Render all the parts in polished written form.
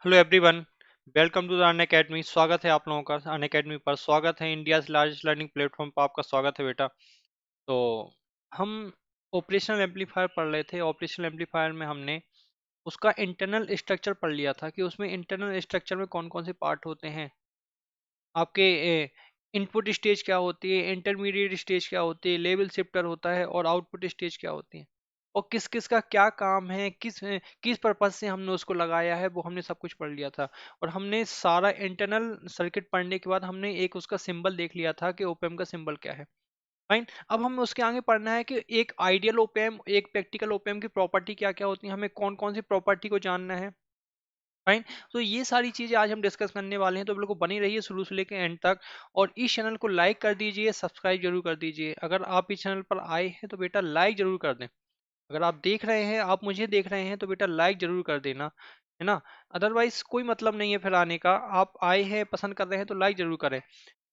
Hello everyone, welcome to the Unacademy. स्वागत है आप लोगों का अनअकैडमी पर। स्वागत है इंडिया लार्जेस्ट लर्निंग प्लेटफॉर्म पर। आपका स्वागत है बेटा। तो हम ऑपरेशनल एम्पलीफायर पढ़ रहे थे। ऑपरेशनल एम्पलीफायर में हमने उसका इंटरनल स्ट्रक्चर पढ़ लिया था कि उसमें इंटरनल स्ट्रक्चर में कौन कौन से पार्ट होते हैं। आपके इनपुट स्टेज क्या होती है, इंटरमीडिएट स्टेज क्या होती है, लेवल शिफ्टर होता है और आउटपुट स्टेज क्या होती है, और किस किस का क्या काम है, किस पर्पज से हमने उसको लगाया है, वो हमने सब कुछ पढ़ लिया था। और हमने सारा इंटरनल सर्किट पढ़ने के बाद हमने एक उसका सिंबल देख लिया था कि ओपेम का सिंबल क्या है। फाइन। अब हमें उसके आगे पढ़ना है कि एक आइडियल ओपेम, एक प्रैक्टिकल ओपेम की प्रॉपर्टी क्या क्या होती है, हमें कौन कौन सी प्रॉपर्टी को जानना है। फाइन। तो ये सारी चीजें आज हम डिस्कस करने वाले हैं, तो बिल्कुल बनी रहिए शुरू से लेकर एंड तक। और इस चैनल को लाइक कर दीजिए, सब्सक्राइब जरूर कर दीजिए। अगर आप इस चैनल पर आए हैं तो बेटा लाइक जरूर कर दें। अगर आप देख रहे हैं, आप मुझे देख रहे हैं, तो बेटा लाइक जरूर कर देना, है ना। अदरवाइज कोई मतलब नहीं है फिर आने का। आप आए हैं, पसंद कर रहे हैं, तो लाइक जरूर करें।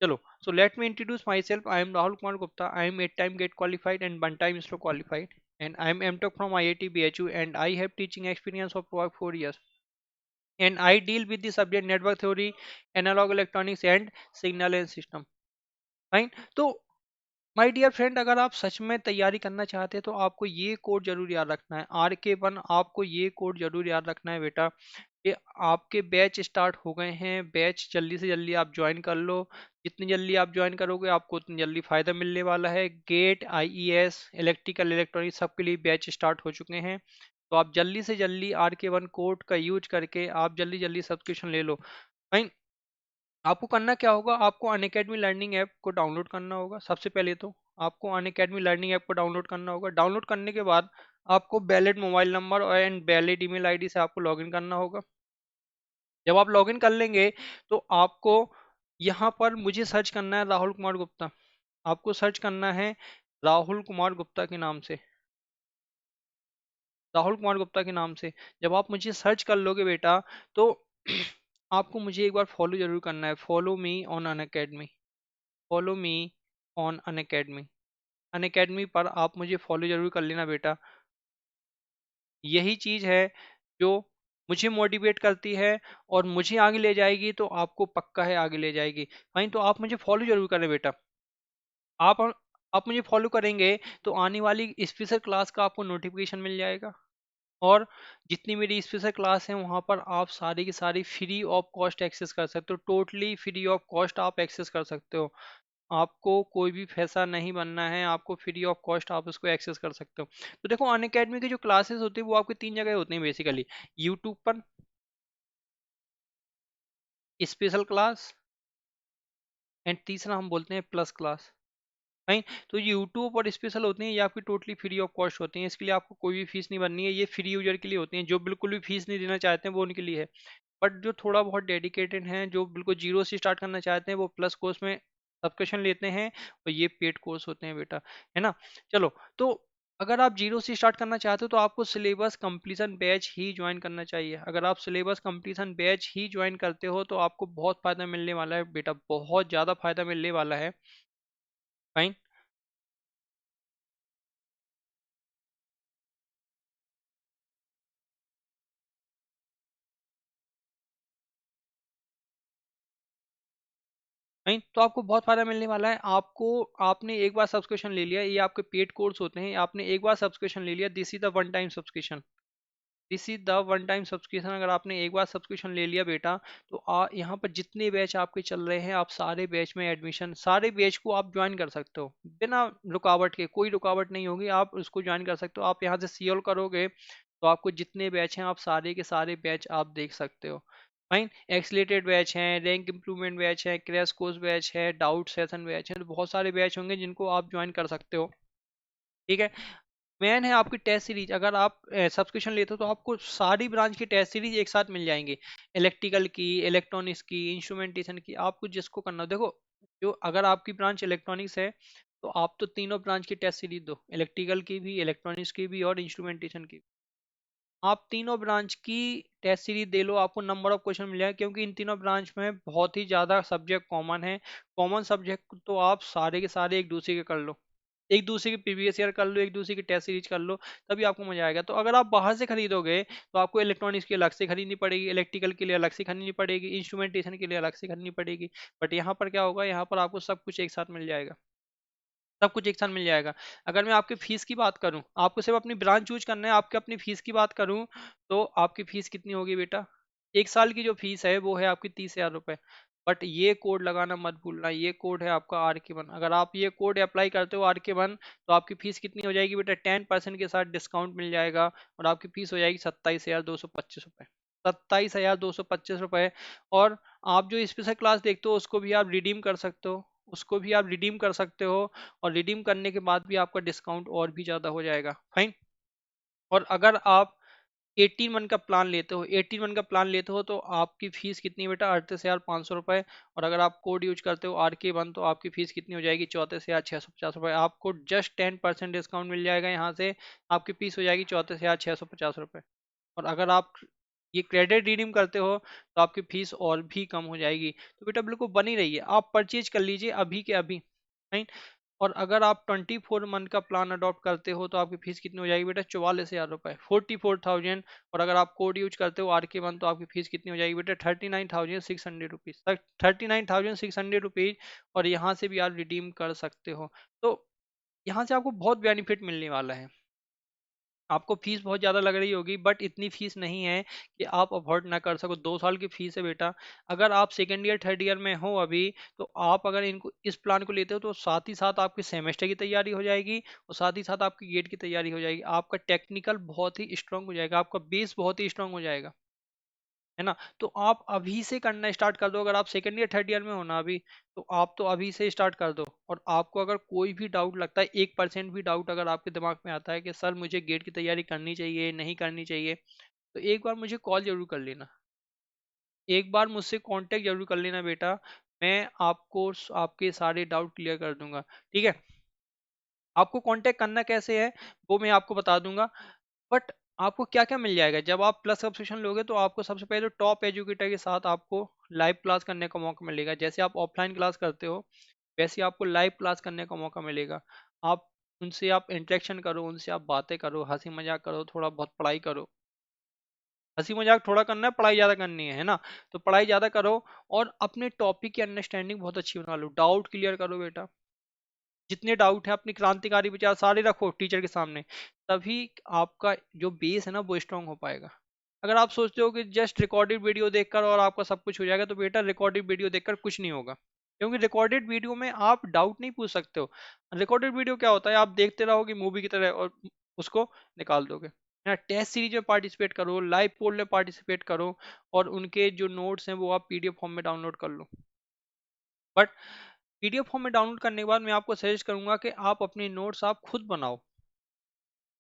चलो, so let me introduce myself. I am Rahul Kumar Gupta. I am 8 time GATE qualified and 1 time slow qualified, and I am MTech from IIT BHU, and I have teaching experience of about 4 years, and I deal with the subject network theory, analog electronics and signal and system. Fine. तो my dear friend, अगर आप सच में तैयारी करना चाहते हैं तो आपको ये कोड जरूर याद रखना है, RK1। आपको ये कोड जरूर याद रखना है बेटा कि आपके बैच स्टार्ट हो गए हैं। बैच जल्दी से जल्दी आप ज्वाइन कर लो। जितनी जल्दी आप ज्वाइन करोगे आपको उतनी जल्दी फायदा मिलने वाला है। गेट, IES, इलेक्ट्रिकल, इलेक्ट्रॉनिक सबके लिए बैच स्टार्ट हो चुके हैं। तो आप जल्दी से जल्दी RK1 कोड का यूज करके आप जल्दी जल्दी सब्सक्रिप्शन ले लो। फाइन। आपको करना क्या होगा, आपको अनअकैडमी लर्निंग ऐप को डाउनलोड करना होगा। सबसे पहले तो आपको अनअकैडमी लर्निंग ऐप को डाउनलोड करना होगा। डाउनलोड करने के बाद आपको वैलिड मोबाइल नंबर और एंड वैलिड ईमेल आईडी से आपको लॉगिन करना होगा। जब आप लॉगिन कर लेंगे तो आपको यहाँ पर मुझे सर्च करना है राहुल कुमार गुप्ता। आपको सर्च करना है राहुल कुमार गुप्ता के नाम से। राहुल कुमार गुप्ता के नाम से जब आप मुझे सर्च कर लोगे बेटा, तो आपको मुझे एक बार फॉलो जरूर करना है। Follow me on Unacademy. Follow me on Unacademy. Unacademy पर आप मुझे फॉलो जरूर कर लेना बेटा। यही चीज है जो मुझे मोटिवेट करती है और मुझे आगे ले जाएगी, तो आपको पक्का है आगे ले जाएगी। फाइन। तो आप मुझे फॉलो जरूर करें बेटा। आप आप मुझे फॉलो करेंगे तो आने वाली स्पेशल क्लास का आपको नोटिफिकेशन मिल जाएगा। और जितनी मेरी स्पेशल क्लास है वहाँ पर आप सारी की सारी फ्री ऑफ कॉस्ट एक्सेस कर सकते हो। टोटली फ्री ऑफ कॉस्ट आप एक्सेस कर सकते हो। आपको कोई भी पैसा नहीं बनना है, आपको फ्री ऑफ कॉस्ट आप उसको एक्सेस कर सकते हो। तो देखो, अनअकैडमी की जो क्लासेस होती है वो आपकी 3 जगह होती हैं बेसिकली। यूट्यूब पर स्पेशल क्लास, एंड तीसरा हम बोलते हैं प्लस क्लास। नहीं। तो यूट्यूब और स्पेशल होती हैं, ये आपकी टोटली फ्री ऑफ कॉस्ट होती हैं। इसके लिए आपको कोई भी फीस नहीं भरनी है। ये फ्री यूजर के लिए होती हैं। जो बिल्कुल भी फीस नहीं देना चाहते हैं वो उनके लिए है। बट जो थोड़ा बहुत डेडिकेटेड हैं, जो बिल्कुल जीरो से स्टार्ट करना चाहते हैं, वो प्लस कोर्स में सब्सक्रिप्शन लेते हैं। और ये पेड कोर्स होते हैं बेटा, है ना। चलो, तो अगर आप जीरो से स्टार्ट करना चाहते हो तो आपको सिलेबस कंप्लीशन बैच ही ज्वाइन करना चाहिए। अगर आप सिलेबस कंप्लीशन बैच ही ज्वाइन करते हो तो आपको बहुत फायदा मिलने वाला है बेटा, बहुत ज़्यादा फायदा मिलने वाला है। फाइन। नहीं, तो आपको बहुत फायदा मिलने वाला है। आपको, आपने एक बार सब्सक्रिप्शन ले लिया, ये आपके पेड कोर्स होते हैं, आपने एक बार सब्सक्रिप्शन ले लिया, this is the one time subscription. This is the one time subscription. अगर आपने एक बार सब्सक्रिप्शन ले लिया बेटा, तो यहाँ पर जितने बैच आपके चल रहे हैं, आप सारे बैच में एडमिशन, सारे बैच को आप ज्वाइन कर सकते हो बिना रुकावट के। कोई रुकावट नहीं होगी, आप उसको ज्वाइन कर सकते हो। आप यहाँ से सीओल करोगे तो आपको जितने बैच हैं आप सारे के सारे बैच आप देख सकते हो। फाइन। एक्सलेटेड बैच हैं, रैंक इंप्रूवमेंट बैच है, क्रैश कोर्स बैच है, डाउट सेशन बैच है, तो बहुत सारे बैच होंगे जिनको आप ज्वाइन कर सकते हो। ठीक है। मेन है आपकी टेस्ट सीरीज। अगर आप सब्सक्रिप्शन लेते हो तो आपको सारी ब्रांच की टेस्ट सीरीज एक साथ मिल जाएंगी। इलेक्ट्रिकल की, इलेक्ट्रॉनिक्स की, इंस्ट्रूमेंटेशन की, आपको जिसको करना हो। देखो, जो अगर आपकी ब्रांच इलेक्ट्रॉनिक्स है तो आप तो तीनों ब्रांच की टेस्ट सीरीज दो, इलेक्ट्रिकल की भी, इलेक्ट्रॉनिक्स की भी और इंस्ट्रूमेंटेशन की। आप तीनों ब्रांच की टेस्ट सीरीज दे लो, आपको नंबर ऑफ क्वेश्चन मिल जाएगा, क्योंकि इन तीनों ब्रांच में बहुत ही ज़्यादा सब्जेक्ट कॉमन है। कॉमन सब्जेक्ट तो आप सारे के सारे एक दूसरे के कर लो। एक दूसरे की प्रीवियस ईयर कर लो, एक दूसरे की टेस्ट सीरीज कर लो, तभी आपको मजा आएगा। तो अगर आप बाहर से खरीदोगे तो आपको इलेक्ट्रॉनिक्स की अलग से खरीदनी पड़ेगी, इलेक्ट्रिकल के लिए अलग से खरीदनी पड़ेगी, इंस्ट्रूमेंटेशन के लिए अलग से खरीदनी पड़ेगी। बट यहाँ पर क्या होगा, यहाँ पर आपको सब कुछ एक साथ मिल जाएगा, सब कुछ एक साथ मिल जाएगा। अगर मैं आपकी फीस की बात करूं, आपको सिर्फ अपनी ब्रांच चूज करना है, आपके अपनी फीस की बात करूं तो आपकी फीस कितनी होगी बेटा? एक साल की जो फीस है वो है आपकी 30,000 रुपए। बट ये कोड लगाना मत भूलना, ये कोड है आपका RK1। अगर आप ये कोड अप्लाई करते हो RK1, तो आपकी फीस कितनी हो जाएगी बेटा? 10% के साथ डिस्काउंट मिल जाएगा और आपकी फीस हो जाएगी 27,225 रुपये। 27,225 रुपये। और आप जो स्पेशल क्लास देखते हो उसको भी आप रिडीम कर सकते हो, उसको भी आप रिडीम कर सकते हो। और रिडीम करने के बाद भी आपका डिस्काउंट और भी ज़्यादा हो जाएगा। फाइन। और अगर आप 18 मंथ का प्लान लेते हो, 18 मंथ का प्लान लेते हो तो आपकी फीस कितनी है बेटा? 38,500 रुपये। और अगर आप कोड यूज करते हो RK1 तो आपकी फीस कितनी हो जाएगी? 34,650 रुपये। आपको जस्ट 10% डिस्काउंट मिल जाएगा यहाँ से, आपकी फीस हो जाएगी 34,650 रुपये। और अगर आप ये क्रेडिट रिडीम करते हो तो आपकी फीस और भी कम हो जाएगी। तो बेटा बिल्कुल बनी रहिए, आप परचेज कर लीजिए अभी के अभी। राइट। और अगर आप 24 मंथ का प्लान अडॉप्ट करते हो तो आपकी फीस कितनी हो जाएगी बेटा? 44,000 रुपये, 44,000। और अगर आप कोड यूज करते हो RK1 तो आपकी फीस कितनी हो जाएगी बेटा? 39,600 रुपीज़ तक, 39,600 रुपीज़। और यहाँ से भी आप रिडीम कर सकते हो। तो यहाँ से आपको बहुत बेनिफिट मिलने वाला है। आपको फीस बहुत ज़्यादा लग रही होगी, बट इतनी फीस नहीं है कि आप अफोर्ड ना कर सको। 2 साल की फीस है बेटा। अगर आप सेकेंड ईयर थर्ड ईयर में हो अभी, तो आप अगर इनको इस प्लान को लेते हो तो साथ ही साथ आपकी सेमेस्टर की तैयारी हो जाएगी और साथ ही साथ आपकी गेट की तैयारी हो जाएगी। आपका टेक्निकल बहुत ही स्ट्रांग हो जाएगा, आपका बेस बहुत ही स्ट्रांग हो जाएगा, है ना? तो आप अभी से करना स्टार्ट कर दो। अगर आप सेकंड ईयर थर्ड ईयर में हो ना अभी, तो आप तो अभी से स्टार्ट कर दो। और आपको अगर कोई भी डाउट लगता है, 1% भी डाउट अगर आपके दिमाग में आता है कि सर मुझे गेट की तैयारी करनी चाहिए नहीं करनी चाहिए, तो एक बार मुझे कॉल जरूर कर लेना, एक बार मुझसे कांटेक्ट जरूर कर लेना बेटा। मैं आपको आपके सारे डाउट क्लियर कर दूंगा। ठीक है? आपको कांटेक्ट करना कैसे है वो मैं आपको बता दूंगा। बट आपको क्या क्या मिल जाएगा जब आप प्लस सब्सक्रिप्शन लोगे? तो आपको सबसे पहले टॉप एजुकेटर के साथ आपको लाइव क्लास करने का मौका मिलेगा। जैसे आप ऑफलाइन क्लास करते हो, वैसे ही आपको लाइव क्लास करने का मौका मिलेगा। आप उनसे आप इंटरेक्शन करो, उनसे आप बातें करो, हंसी मजाक करो, थोड़ा बहुत पढ़ाई करो। हंसी मजाक थोड़ा करना है, पढ़ाई ज्यादा करनी है ना? तो पढ़ाई ज्यादा करो। और अपने टॉपिक की अंडरस्टैंडिंग बहुत अच्छी बना लो, डाउट क्लियर करो बेटा। जितने डाउट है अपनी क्रांतिकारी विचार सारे रखो टीचर के सामने, तभी आपका जो बेस है ना वो स्ट्रांग हो पाएगा। अगर आप सोचते हो कि जस्ट रिकॉर्डेड वीडियो देखकर और आपका सब कुछ हो जाएगा, तो बेटा रिकॉर्डेड वीडियो देखकर कुछ नहीं होगा। क्योंकि रिकॉर्डेड वीडियो में आप डाउट नहीं पूछ सकते हो। रिकॉर्डेड वीडियो क्या होता है? आप देखते रहोगे मूवी की तरह और उसको निकाल दोगे, है ना? टेस्ट सीरीज में पार्टिसिपेट करो, लाइव पोल में पार्टिसिपेट करो, और उनके जो नोट्स हैं वो आप PDF फॉर्म में डाउनलोड कर लो। बट PDF फॉर्म में डाउनलोड करने के बाद मैं आपको सजेस्ट करूंगा कि आप अपने नोट्स आप खुद बनाओ।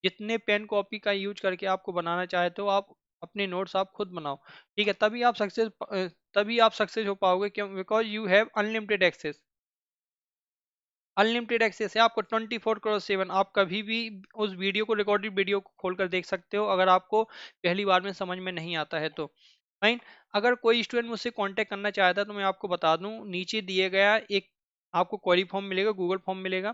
जितने पेन कॉपी का यूज करके आपको बनाना चाहते हो, आप अपने नोट्स आप खुद बनाओ। ठीक है? तभी आप सक्सेस हो पाओगे। क्यों? Because you have unlimited access. Unlimited access है आपको 24/7। आप कभी भी उस वीडियो को, रिकॉर्डेड वीडियो को खोल कर देख सकते हो, अगर आपको पहली बार में समझ में नहीं आता है तो। फाइन। अगर कोई स्टूडेंट मुझसे कांटेक्ट करना चाहता है तो मैं आपको बता दूं, नीचे दिए गया एक आपको क्वेरी फॉर्म मिलेगा, गूगल फॉर्म मिलेगा।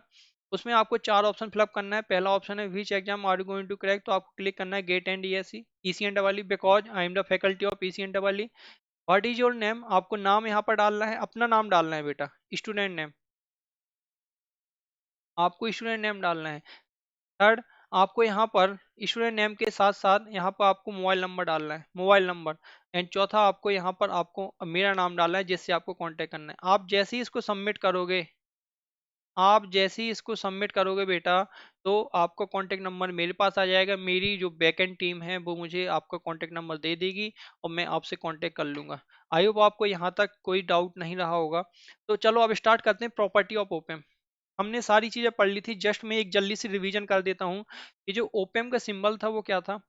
उसमें आपको 4 ऑप्शन फिलअप करना है। पहला ऑप्शन है which exam are you going to crack, तो आपको क्लिक करना है GATE and ESE ECN double because I am the faculty of ECN double. What is your name, आपको नाम यहाँ पर डालना है, अपना नाम डालना है बेटा, स्टूडेंट नेम, आपको स्टूडेंट नेम डालना है। थर्ड, आपको यहाँ पर स्टूडेंट नेम के साथ साथ यहाँ पर आपको मोबाइल नंबर डालना है, मोबाइल नंबर। एंड चौथा, आपको यहाँ पर आपको मेरा नाम डालना है जिससे आपको कांटेक्ट करना है। आप जैसे ही इसको सबमिट करोगे, आप जैसे ही इसको सबमिट करोगे बेटा, तो आपका कांटेक्ट नंबर मेरे पास आ जाएगा। मेरी जो बैकएंड टीम है वो मुझे आपका कांटेक्ट नंबर दे देगी और मैं आपसे कांटेक्ट कर लूंगा। आई होप आपको यहाँ तक कोई डाउट नहीं रहा होगा। तो चलो अब स्टार्ट करते हैं प्रॉपर्टी ऑफ ओपन। हमने सारी चीजें पढ़ ली थी, जस्ट मैं एक जल्दी से रिवीजन कर देता हूँ। ये जो ओपेम का सिंबल था वो क्या था?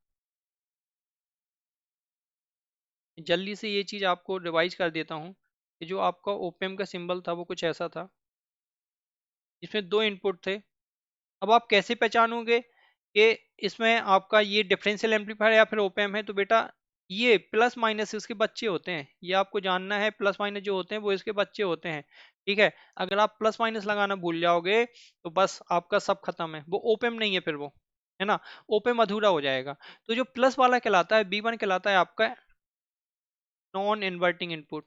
जल्दी से ये चीज आपको रिवाइज कर देता हूँ। ये जो आपका ओपेम का सिंबल था वो कुछ ऐसा था, जिसमें 2 इनपुट थे। अब आप कैसे पहचानोगे कि इसमें आपका ये डिफरेंशियल एम्पलीफायर या फिर ओपेम है? तो बेटा ये प्लस माइनस इसके बच्चे होते हैं, ये आपको जानना है। प्लस माइनस जो होते हैं वो इसके बच्चे होते हैं, ठीक है। अगर आप प्लस माइनस लगाना भूल जाओगे तो बस आपका सब खत्म है, वो ओपेम नहीं है फिर वो, है ना, ओपेम अधूरा हो जाएगा। तो जो प्लस वाला कहलाता है बी वन कहलाता है आपका non inverting input.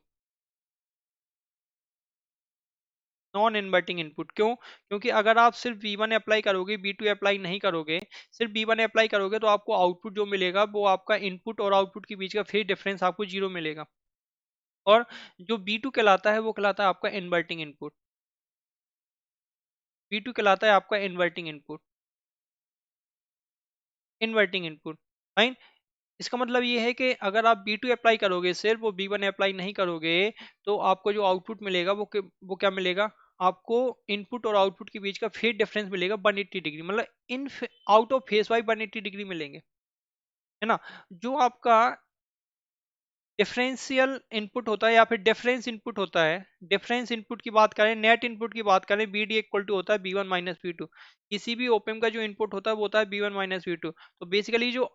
Non inverting input क्यों? क्योंकि अगर आप सिर्फ V1 अप्लाई करोगे, V2 अप्लाई नहीं करोगे, सिर्फ V1 अप्लाई करोगे तो आपको आउटपुट जो मिलेगा वो आपका इनपुट और आउटपुट के बीच का फेज डिफरेंस आपको जीरो मिलेगा। और जो B2 कहलाता है वो कहलाता है आपका इन्वर्टिंग इनपुट। B2 कहलाता है आपका inverting input, inverting input, fine. इसका मतलब ये है कि अगर आप B2 अप्लाई करोगे सिर्फ, वो B1 अप्लाई नहीं करोगे, तो आपको जो आउटपुट मिलेगा वो क्या मिलेगा? आपको इनपुट और आउटपुट के बीच का फेज डिफरेंस मिलेगा 180 डिग्री, मतलब in out of phase wise 180 degree मिलेंगे, है ना। जो आपका डिफरेंशियल इनपुट होता है या फिर डिफरेंस इनपुट होता है, डिफरेंस इनपुट की बात करें, नेट इनपुट की बात करें, बी डी इक्वल टू होता है B one minus B two. किसी भी ओपेम का जो इनपुट होता है वो होता है B one minus B two. तो बेसिकली जो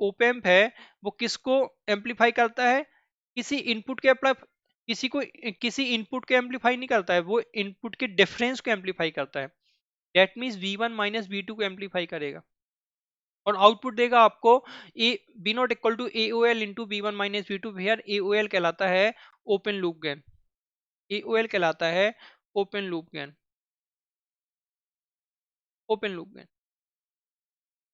ओपेम्प है वो किसको एम्पलीफाई करता है? किसी इनपुट के अप्लाई, किसी को, किसी इनपुट के एम्पलीफाई नहीं करता है, वो इनपुट के डिफरेंस को एम्पलीफाई करता है। That means V one minus B two को एम्पलीफाई करेगा और आउटपुट देगा आपको A B not equal to A O L into B one minus B two. भैया ए ओ एल कहलाता है open loop gain, A O L कहलाता है open loop gain, open loop gain,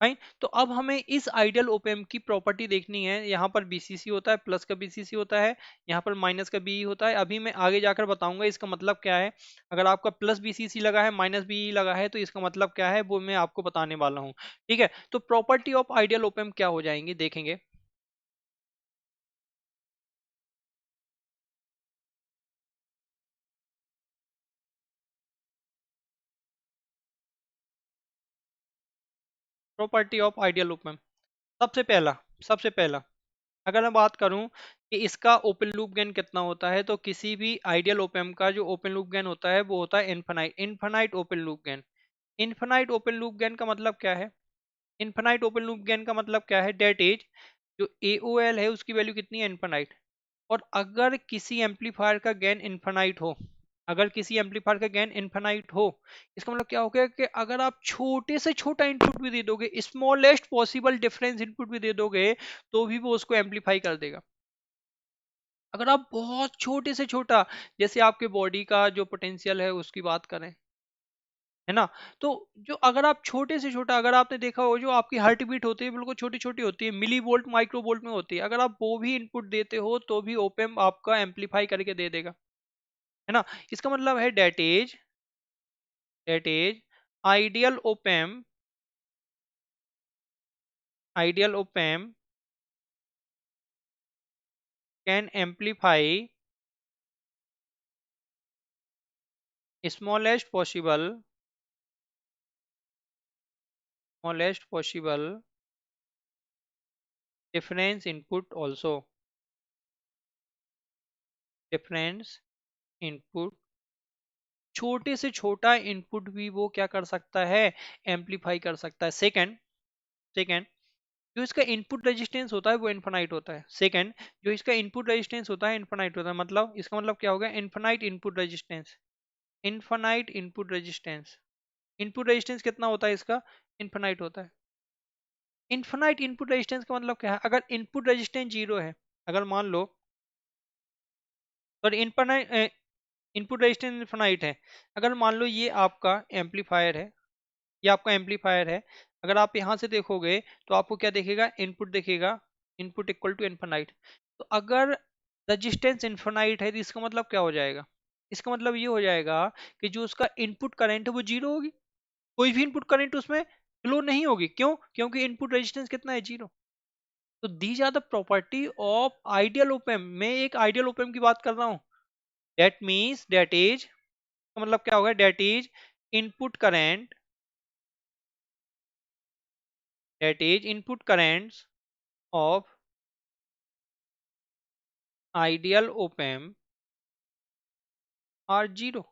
right. तो अब हमें इस आइडियल ओपेम की प्रॉपर्टी देखनी है। यहाँ पर बीसीसी होता है, प्लस का बीसीसी होता है, यहाँ पर माइनस का बी होता है। अभी मैं आगे जाकर बताऊंगा इसका मतलब क्या है। अगर आपका प्लस बीसीसी लगा है, माइनस बी लगा है, तो इसका मतलब क्या है वो मैं आपको बताने वाला हूँ, ठीक है। तो प्रॉपर्टी ऑफ आइडियल ओपेम क्या हो जाएंगी देखेंगे। प्रॉपर्टी ऑफ आइडियल ओपेम, सबसे पहला, सबसे पहला अगर मैं बात करूं कि इसका ओपन लूप गेन कितना होता है, तो किसी भी आइडियल ओपेम का जो ओपन लूप गेन होता है वो होता है infinite, infinite open loop gain. Infinite open loop gain का मतलब क्या है? इनफाइनाइट ओपन लूप गेन का मतलब क्या है? डेट इज जो एओएल है उसकी वैल्यू कितनी है? इनफाइनाइट। और अगर किसी एम्पलीफायर का गेन इनफाइनाइट हो, अगर किसी एम्पलीफायर का गेन इनफाइनाइट हो, इसका मतलब क्या हो गया कि अगर आप छोटे से छोटा इनपुट भी दे दोगे, स्मॉलेस्ट पॉसिबल डिफरेंस इनपुट भी दे दोगे, तो भी वो उसको एम्पलीफाई कर देगा। अगर आप बहुत छोटे से छोटा, जैसे आपके बॉडी का जो पोटेंशियल है उसकी बात करें, है ना, तो जो अगर आप छोटे से छोटा, अगर आपने देखा हो जो आपकी हार्ट बीट होती है बिल्कुल छोटी छोटी होती है, मिली वोल्ट माइक्रो वोल्ट में होती है, अगर आप वो भी इनपुट देते हो तो भी ओपेम आपका एम्पलीफाई करके दे देगा, है ना। इसका मतलब है that is ideal op amp, ideal op amp can amplify smallest possible, smallest possible difference input also, difference input, छोटे से छोटा इनपुट भी वो क्या कर सकता है? एम्पलीफाई कर सकता है। सेकंड, सेकंड जो इसका इनपुट रेजिस्टेंस होता है वो इनफाइनाइट होता है। सेकंड जो इसका इनपुट रेजिस्टेंस होता है इनफाइनाइट होता है, मतलब इसका मतलब क्या होगा? Infinite input resistance, infinite input resistance. Input resistance कितना होता है इसका? इनफाइनाइट होता है। इनफाइनाइट इनपुट रेजिस्टेंस का मतलब क्या है? अगर इनपुट रेजिस्टेंस जीरो है, अगर मान लो, sorry, infinite input resistance infinite है, अगर मान लो ये आपका एम्पलीफायर है, ये आपका एम्पलीफायर है, अगर आप यहाँ से देखोगे तो आपको क्या देखेगा? इनपुट देखेगा, इनपुट इक्वल टू इनफाइनाइट। तो अगर रजिस्टेंस इनफाइनाइट है तो इसका मतलब क्या हो जाएगा? इसका मतलब ये हो जाएगा कि जो उसका इनपुट करंट है वो जीरो होगी, कोई भी इनपुट करंट उसमें फ्लो नहीं होगी। क्यों? क्योंकि इनपुट रेजिस्टेंस कितना है? जीरो। तो these are the property of ideal op amp. मैं एक आइडियल ओपेम की बात कर रहा हूँ। दैट मीन्स दैट इज, का मतलब क्या होगा? That is input current, that is input currents of ideal op amp are zero।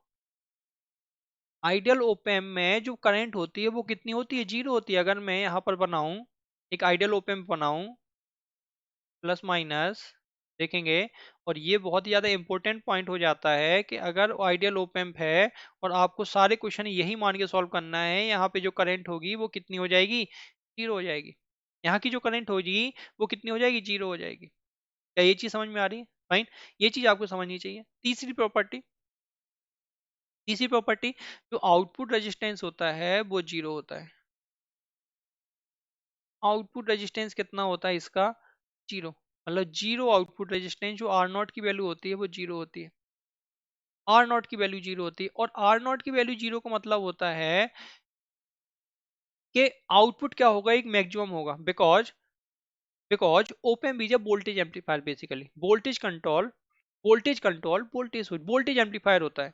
Ideal op amp में जो करंट होती है वो कितनी होती है? जीरो होती है। अगर मैं यहाँ पर बनाऊं, एक आइडियल op amp बनाऊं, प्लस माइनस देखेंगे। और ये बहुत ही ज्यादा इंपॉर्टेंट पॉइंट हो जाता है कि अगर आइडियल ओप एम्प है और आपको सारे क्वेश्चन यही मान के सॉल्व करना है, यहाँ पे जो करंट होगी वो कितनी हो जाएगी, जीरो हो जाएगी। यहाँ की जो करंट होगी वो कितनी हो जाएगी, जीरो हो जाएगी। क्या ये चीज समझ में आ रही है? फाइन, ये चीज आपको समझनी चाहिए। तीसरी प्रॉपर्टी जो आउटपुट रेजिस्टेंस होता है वो जीरो होता है। आउटपुट रेजिस्टेंस कितना होता है इसका, जीरो। मतलब जीरो आउटपुट रेजिस्टेंस, जो आर नॉट की वैल्यू होती है वो जीरो होती है। आर नॉट की वैल्यू जीरो होती है, और आर नॉट की वैल्यू जीरो का मतलब होता है कि आउटपुट क्या होगा, एक मैक्सिमम होगा। Because open is a voltage amplifier, basically voltage control voltage amplifier होता है।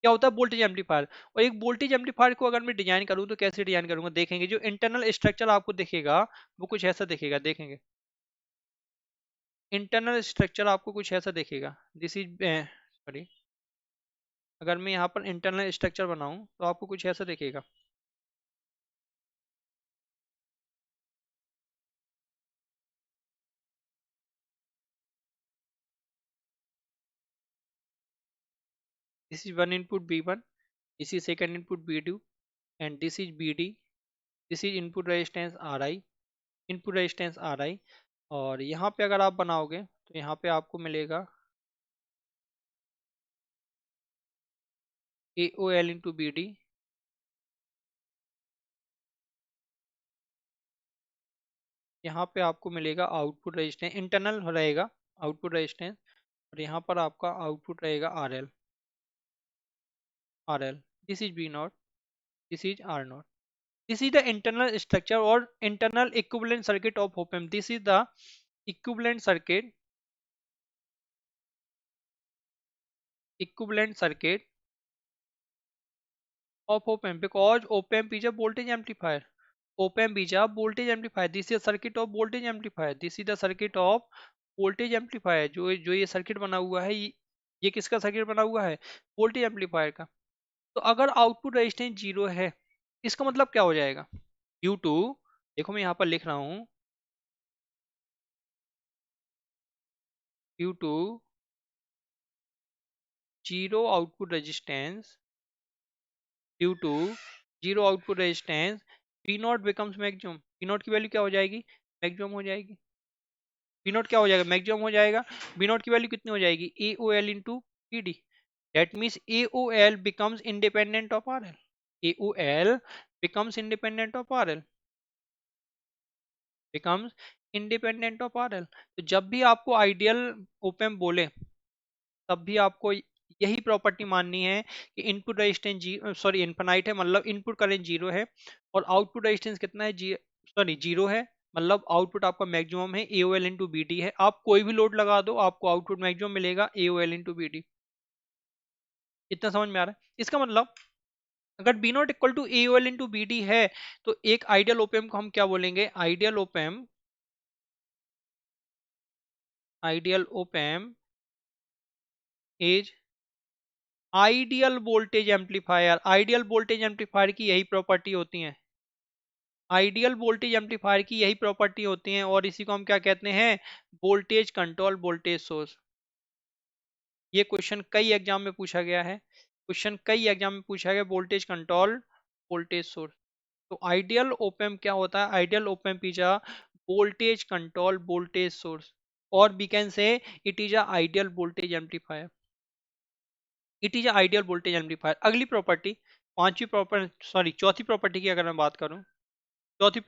क्या होता है, वोल्टेज एम्पलीफायर। और एक वोल्टेज एम्पलीफायर को अगर मैं डिजाइन करूं तो कैसे डिजाइन करूंगा, देखेंगे। जो इंटरनल स्ट्रक्चर आपको दिखेगा वो कुछ ऐसा दिखेगा, देखेंगे। इंटरनल स्ट्रक्चर आपको कुछ ऐसा दिखेगा। दिस इज सॉरी, अगर मैं यहाँ पर इंटरनल स्ट्रक्चर बनाऊं तो आपको कुछ ऐसा दिखेगा। This is one input B1, this is second input B2, and this is BD। This is input resistance RI, input resistance RI। और यहाँ पे अगर आप बनाओगे तो यहाँ पे आपको मिलेगा AOL इंटू BD। यहाँ पे आपको मिलेगा आउटपुट रेजिस्टेंस, इंटरनल रहेगा आउटपुट रेजिस्टेंस। और यहाँ पर आपका आउटपुट रहेगा RL। This is B0, this is R0। This is the internal structure or internal equivalent circuit of op-amp. This is the equivalent circuit of op-amp, because op-amp is a voltage amplifier. Op-amp is a voltage amplifier. This is a circuit of voltage amplifier. This is the circuit of voltage amplifier. जो ये circuit बना हुआ है, ये किसका circuit बना हुआ है, वोल्टेज एम्पलीफायर का। तो अगर आउटपुट रेजिस्टेंस जीरो है, इसका मतलब क्या हो जाएगा, ड्यू टू, देखो मैं यहाँ पर लिख रहा हूँ, due to zero output resistance, due to zero output resistance, P naught becomes maximum. P naught की वैल्यू क्या हो जाएगी, मैक्सिमम हो जाएगी। पी नॉट क्या हो जाएगा, मैक्सिमम हो जाएगा। बी नॉट की वैल्यू कितनी हो जाएगी, A O L into P D. That means A O L becomes independent of R L. A O L becomes independent of R L, becomes independent of R L. तो जब भी आपको ideal op-amp बोले, तब भी आपको यही property माननी है कि इनपुट रेजिस्टेंस इनफाइनाइट है, मतलब इनपुट करंट जीरो है, और आउटपुट रेजिस्टेंस कितना है, जीरो है, मतलब आउटपुट आपका मैक्सिमम है। AOL इंटू बी डी है, आप कोई भी लोड लगा दो आपको आउटपुट मैक्सिमम मिलेगा, AOL इंटू बी डी। इतना समझ में आ रहा है? इसका मतलब अगर B not equal to AOL into B D है, तो एक आइडियल ओपेम को हम क्या बोलेंगे, ideal op-amp is ideal voltage amplifier. Ideal voltage amplifier की यही प्रॉपर्टी होती है, आइडियल वोल्टेज एम्पलीफायर की यही प्रॉपर्टी होती है, और इसी को हम क्या कहते हैं, वोल्टेज कंट्रोल वोल्टेज सोर्स। ये क्वेश्चन कई एग्जाम में पूछा गया है, वोल्टेज कंट्रोल वोल्टेज सोर्स। तो आइडियल ओपेम क्या होता है, ideal op-amp is a voltage control voltage source, और we can say it is a ideal voltage amplifier. It is ideal voltage amplifier. अगली प्रॉपर्टी, चौथी प्रॉपर्टी की अगर मैं बात करूं, चौथी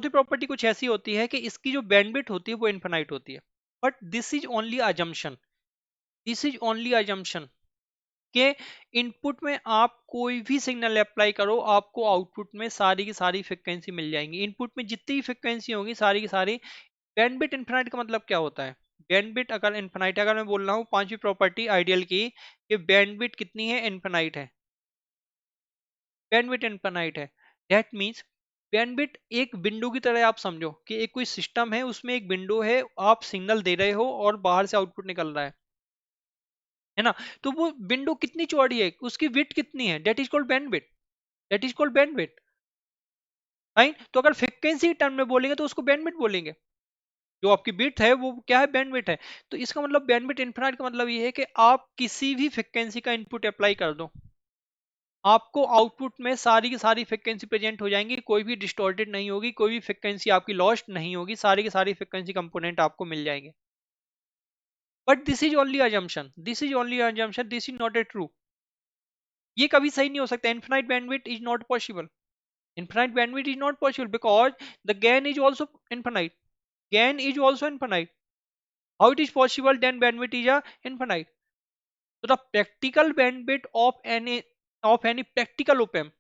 प्रॉपर्टी कुछ ऐसी होती है कि इसकी जो बैंडविड्थ होती है वो इनफिनाइट होती है। But this is only assumption के इनपुट में आप कोई भी सिग्नल अप्लाई करो, आपको आउटपुट में सारी की सारी फ्रिक्वेंसी मिल जाएंगी। इनपुट में जितनी भी फ्रिक्वेंसी होगी सारी की सारी। बैंडविड्थ इनफिनाइट का मतलब क्या होता है, बैंडविड्थ अगर इनफिनाइट, अगर मैं बोल रहा हूँ पांचवी प्रॉपर्टी आइडियल की, कि बैंडविड्थ कितनी है, इनफिनाइट है, बैंडविड्थ इनफिनाइट है। दैट मींस बैंडविड्थ एक विंडो की तरह आप समझो, कि एक कोई सिस्टम है, उसमें एक विंडो है, आप सिग्नल दे रहे हो और बाहर से आउटपुट निकल रहा है ना। तो वो विंडो कितनी चौड़ी है, उसकी विड्थ कितनी है, that is called bandwidth, that is called bandwidth. Right, तो अगर फ्रीक्वेंसी टर्म में बोलेंगे तो उसको बैंडविड्थ बोलेंगे। जो आपकी बिट है वो क्या है, बैंडविड्थ है। तो इसका मतलब बैंडविड्थ इनफिनाइट का मतलब ये है कि आप किसी भी फ्रिक्वेंसी का इनपुट अप्लाई कर दो, आपको आउटपुट में सारी की सारी फ्रिक्वेंसी प्रेजेंट हो जाएंगी, कोई भी डिस्टॉर्टेड नहीं होगी, कोई भी फ्रिक्वेंसी आपकी लॉस्ट नहीं होगी, सारी की सारी फ्रिक्वेंसी कंपोनेंट आपको मिल जाएंगे। But this is only assumption, this is only assumption, this is not a true. ये कभी सही नहीं हो सकता। Infinite bandwidth is not possible. Infinite bandwidth is not possible because the gain is also infinite. Gain is also infinite. How it is possible then bandwidth is a infinite? So the practical bandwidth of any practical op amp,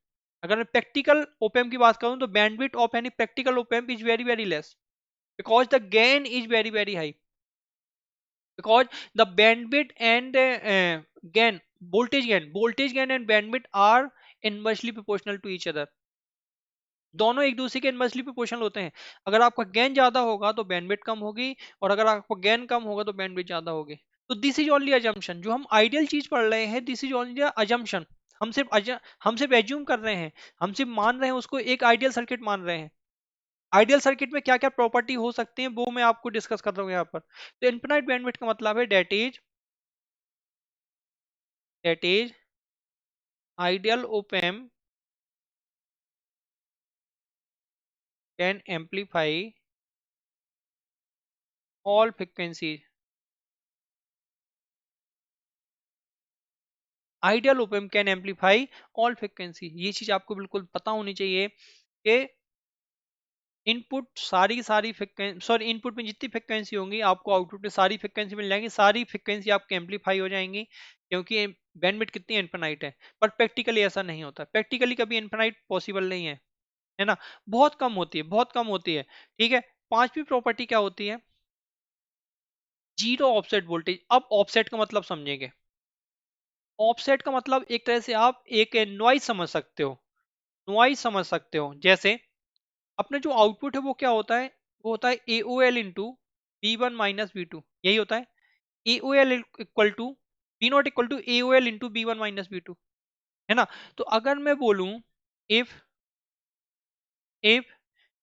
अगर मैं practical op amp की बात करूं तो bandwidth of any practical op amp is very very less because the gain is very very high, because the bandwidth and voltage gain and bandwidth are inversely proportional to each other. दोनों एक दूसरे के inversely proportional होते हैं। अगर आपका gain ज्यादा होगा तो बैंडविड्थ कम होगी, और अगर आपका गेन कम होगा तो बैंडविड्थ ज्यादा होगी। तो दिस इज ओनली अजम्पशन, जो हम आइडियल चीज पढ़ रहे हैं, दिस इज ओनली अजम्पशन। हम सिर्फ एज्यूम कर रहे हैं, हम सिर्फ मान रहे हैं उसको, एक आइडियल सर्किट मान रहे हैं। आइडियल सर्किट में क्या क्या प्रॉपर्टी हो सकती है वो मैं आपको डिस्कस कर रहा हूँ यहाँ पर। तो इनफिनाइट बैंडविड्थ का मतलब है that is ideal op amp can amplify all frequency. Ideal op amp can amplify all frequency, ये चीज आपको बिल्कुल पता होनी चाहिए कि इनपुट सारी की सारी फ्रिक्वेंसी, सॉरी इनपुट में जितनी फ्रिक्वेंसी होंगी आपको आउटपुट में सारी फ्रिक्वेंसी मिल जाएंगी, सारी फ्रिक्वेंसी आपकी एम्पलीफाई हो जाएंगी, क्योंकि बैंडविड्थ कितनी इनफिनाइट है। पर प्रैक्टिकली ऐसा नहीं होता, प्रैक्टिकली कभी इनफिनाइट पॉसिबल नहीं है ना, बहुत कम होती है, बहुत कम होती है। ठीक है, पांचवी प्रॉपर्टी क्या होती है, जीरो ऑफसेट वोल्टेज। अब ऑफसेट का मतलब समझेंगे। ऑफसेट का मतलब एक तरह से आप एक नॉइज समझ सकते हो, नॉइज समझ सकते हो। जैसे अपने जो आउटपुट है वो क्या होता है, वो होता है A O L into B one minus B two, यही होता है। A O L equal to B not equal to A O L into B one minus B two, है ना। तो अगर मैं बोलूं if if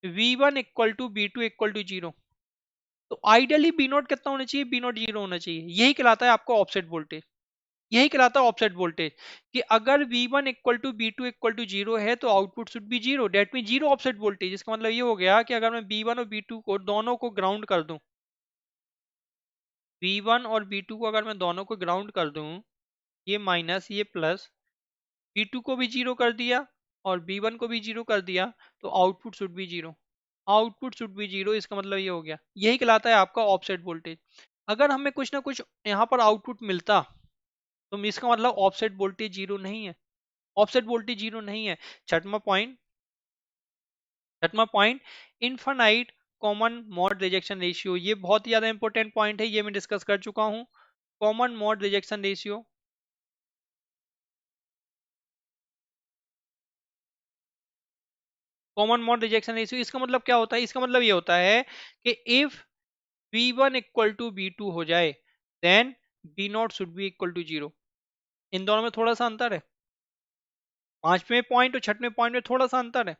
V one equal to B two equal to zero, तो आइडियली बी नॉट कितना होना चाहिए, बी नॉट जीरो होना चाहिए। यही कहलाता है आपका ऑफसेट वोल्टेज, यही कहलाता है ऑफसेट वोल्टेज, कि अगर V1 equal to B2 equal to zero है तो output should be zero, that mean zero offset voltage. इसका मतलब ये हो गया कि अगर मैं B1 और B2 को दोनों को ग्राउंड कर दूं, V1 और B2 को अगर मैं दोनों को ग्राउंड कर दूं, ये माइनस ये प्लस, B2 को भी जीरो कर दिया और B1 को भी जीरो कर दिया, तो output should be zero, output should be zero. इसका मतलब ये हो गया, यही कहलाता है आपका ऑफसेट वोल्टेज। अगर हमें कुछ ना कुछ यहाँ पर आउटपुट मिलता तो इसका मतलब ऑफसेट वोल्टेज जीरो नहीं है, ऑफसेट वोल्टेज जीरो नहीं है। छठवां पॉइंट, छठवां point, infinite common mode rejection ratio. ये बहुत ही ज्यादा इंपॉर्टेंट पॉइंट है, ये मैं डिस्कस कर चुका हूं। Common mode rejection ratio, common mode rejection ratio, इसका मतलब क्या होता है, इसका मतलब ये होता है कि if V1 equal to B2 हो जाए then B not should be equal to zero. इन दोनों में थोड़ा सा अंतर है, पांचवें पॉइंट और छठवें पॉइंट में थोड़ा सा अंतर है,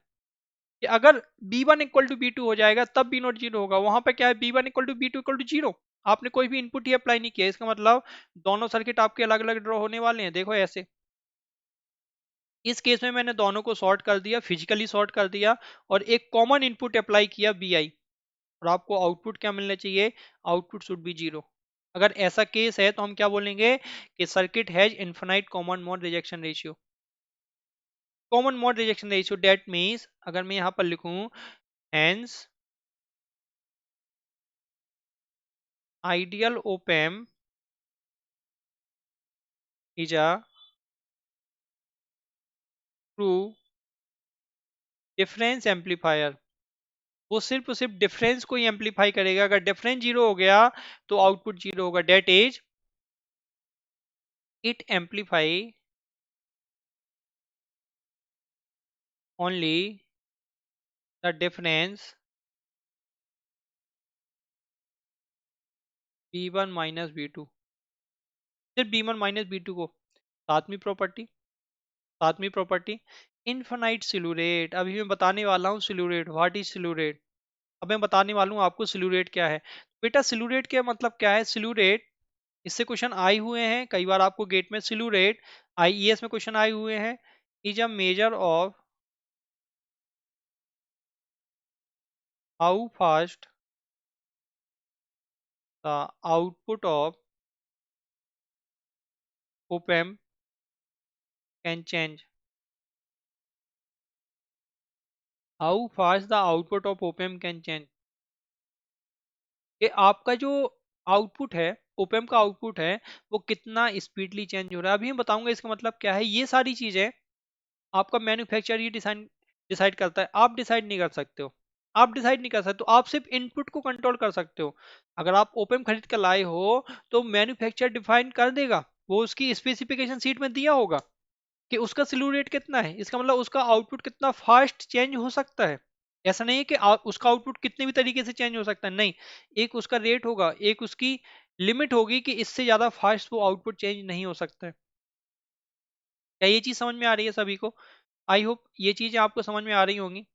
कि अगर B1 इक्वल टू B2 हो जाएगा तब बी नॉट जीरो होगा। वहां पे क्या है, B1 equal to B2 equal to zero, आपने कोई भी इनपुट ही अप्लाई नहीं किया। इसका मतलब दोनों सर्किट आपके अलग अलग ड्रॉ होने वाले हैं। देखो ऐसे, इस केस में मैंने दोनों को सॉर्ट कर दिया, फिजिकली सॉर्ट कर दिया, और एक कॉमन इनपुट अप्लाई किया BI, और आपको आउटपुट क्या मिलना चाहिए, आउटपुट शुड बी जीरो। अगर ऐसा केस है तो हम क्या बोलेंगे कि circuit has infinite common mode rejection ratio. Common mode rejection ratio that means, अगर मैं यहां पर लिखूं hence ideal op amp is a true difference amplifier. वो सिर्फ और सिर्फ डिफरेंस को ही एम्पलीफाई करेगा, अगर डिफरेंस जीरो हो गया तो आउटपुट जीरो होगा। That is it amplify only the difference B1 minus B2, सिर्फ B1 माइनस B2 को। सातवीं प्रॉपर्टी, सातवीं प्रॉपर्टी, इनफाइनाइट सिल्यू रेट। अभी मैं बताने वाला हूँ silhouette rate, what is silhouette rate. अब मैं बताने वाला हूँ आपको स्लू रेट क्या है। बेटा स्लू रेट क्या मतलब क्या है? स्लू रेट, इससे क्वेश्चन आए हुए हैं कई बार आपको गेट में। स्लू रेट आईईएस में क्वेश्चन आए हुए हैं। Is a measure of how fast the output of op-amp can change. How fast the output of op-amp can change, कि आपका जो आउटपुट है, ओपेम का आउटपुट है, वो कितना स्पीडली चेंज हो रहा है। अभी मैं बताऊंगा इसका मतलब क्या है। ये सारी चीजें आपका मैन्युफैक्चरर ही डिसाइड डिसाइड करता है, आप डिसाइड नहीं कर सकते हो। आप डिसाइड नहीं कर सकते हो, आप सिर्फ इनपुट को कंट्रोल कर सकते हो। अगर आप ओपेम खरीद कर लाए हो तो मैन्युफैक्चरर डिफाइन कर देगा, वो उसकी स्पेसिफिकेशन सीट में दिया होगा कि उसका स्लू रेट कितना है, इसका मतलब उसका आउटपुट कितना फास्ट चेंज हो सकता है। ऐसा नहीं है कि उसका आउटपुट कितने भी तरीके से चेंज हो सकता है, नहीं। एक उसका रेट होगा, एक उसकी लिमिट होगी कि इससे ज्यादा फास्ट वो आउटपुट चेंज नहीं हो सकता है। क्या ये चीज समझ में आ रही है सभी को? आई होप ये चीजें आपको समझ में आ रही होंगी।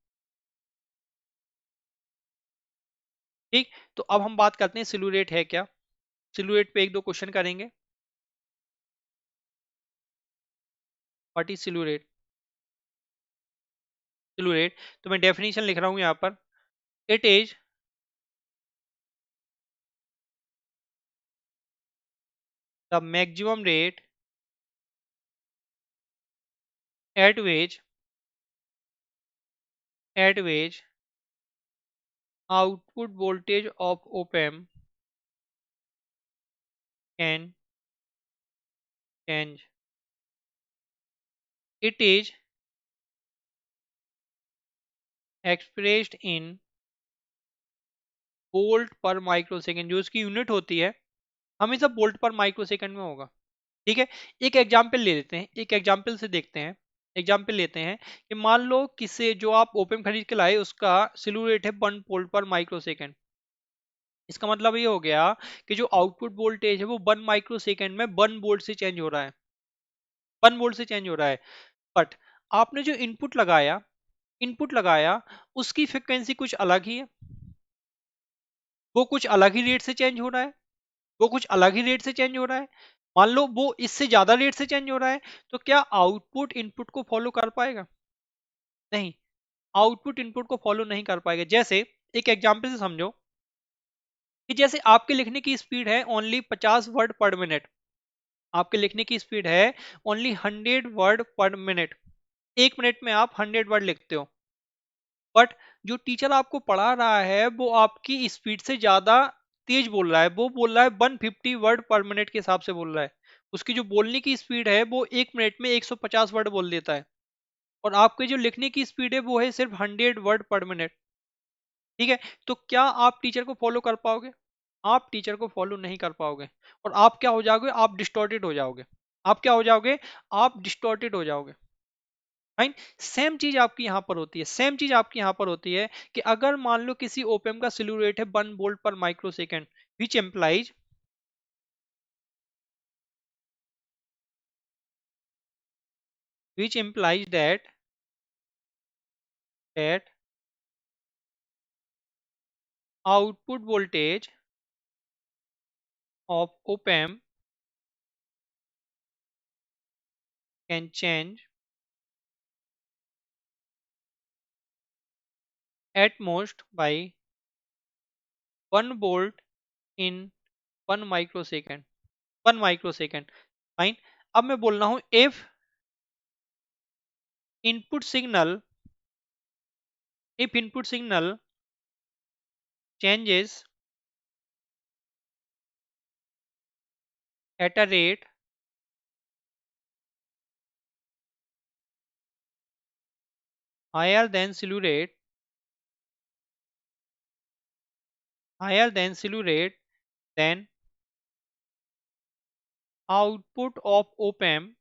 ठीक, तो अब हम बात करते हैं स्लू रेट है क्या। स्लू रेट पे एक दो क्वेश्चन करेंगे। What is slew rate? Slew rate, तो मैं डेफिनेशन लिख रहा हूं यहां पर। It is the maximum rate at which output voltage of op-amp can change. It is expressed in volt पर माइक्रोसेकंड, जो उसकी यूनिट होती है हमेशा वोल्ट पर माइक्रोसेकंड में होगा। ठीक है, एक एग्जांपल ले लेते हैं, एक एग्जांपल से देखते हैं। एग्जांपल लेते हैं कि मान लो किसे जो आप ओपन खरीद के लाए उसका स्लू रेट है 1 वोल्ट पर माइक्रोसेकंड। इसका मतलब ये हो गया कि जो आउटपुट वोल्टेज है वो 1 माइक्रोसेकंड में 1 वोल्ट से चेंज हो रहा है, 1 वोल्ट से चेंज हो रहा है। बट आपने जो इनपुट लगाया उसकी फ्रिक्वेंसी कुछ अलग ही है, वो कुछ अलग ही रेट से चेंज हो रहा है, वो कुछ अलग ही रेट से चेंज हो रहा है। मान लो वो इससे ज्यादा रेट से चेंज हो रहा है, तो क्या आउटपुट इनपुट को फॉलो कर पाएगा? नहीं, आउटपुट इनपुट को फॉलो नहीं कर पाएगा। जैसे एक एग्जांपल से समझो कि जैसे आपके लिखने की स्पीड है ओनली 50 वर्ड पर मिनट, आपके लिखने की स्पीड है ओनली 100 वर्ड पर मिनट, 1 मिनट में आप 100 वर्ड लिखते हो। बट जो टीचर आपको पढ़ा रहा है वो आपकी स्पीड से ज्यादा तेज बोल रहा है, वो बोल रहा है 150 वर्ड पर मिनट के हिसाब से बोल रहा है। उसकी जो बोलने की स्पीड है वो 1 मिनट में 150 वर्ड बोल देता है, और आपके जो लिखने की स्पीड है वो है सिर्फ 100 वर्ड पर मिनट। ठीक है, तो क्या आप टीचर को फॉलो कर पाओगे? आप टीचर को फॉलो नहीं कर पाओगे, और आप क्या हो जाओगे? आप डिस्टॉर्टेड हो जाओगे। आप क्या हो जाओगे? आप डिस्टॉर्टेड हो जाओगे। फाइन, सेम चीज आपकी यहां पर होती है, सेम चीज आपकी यहां पर होती है कि अगर मान लो किसी ओपेम का स्लू रेट है 1 वोल्ट पर microsecond, which implies that output voltage of op-amp can change at most by 1 volt in 1 microsecond, 1 microsecond. Fine, अब मैं बोल रहा हूं if input signal if input signal changes at a rate higher than slew rate, then output of op-amp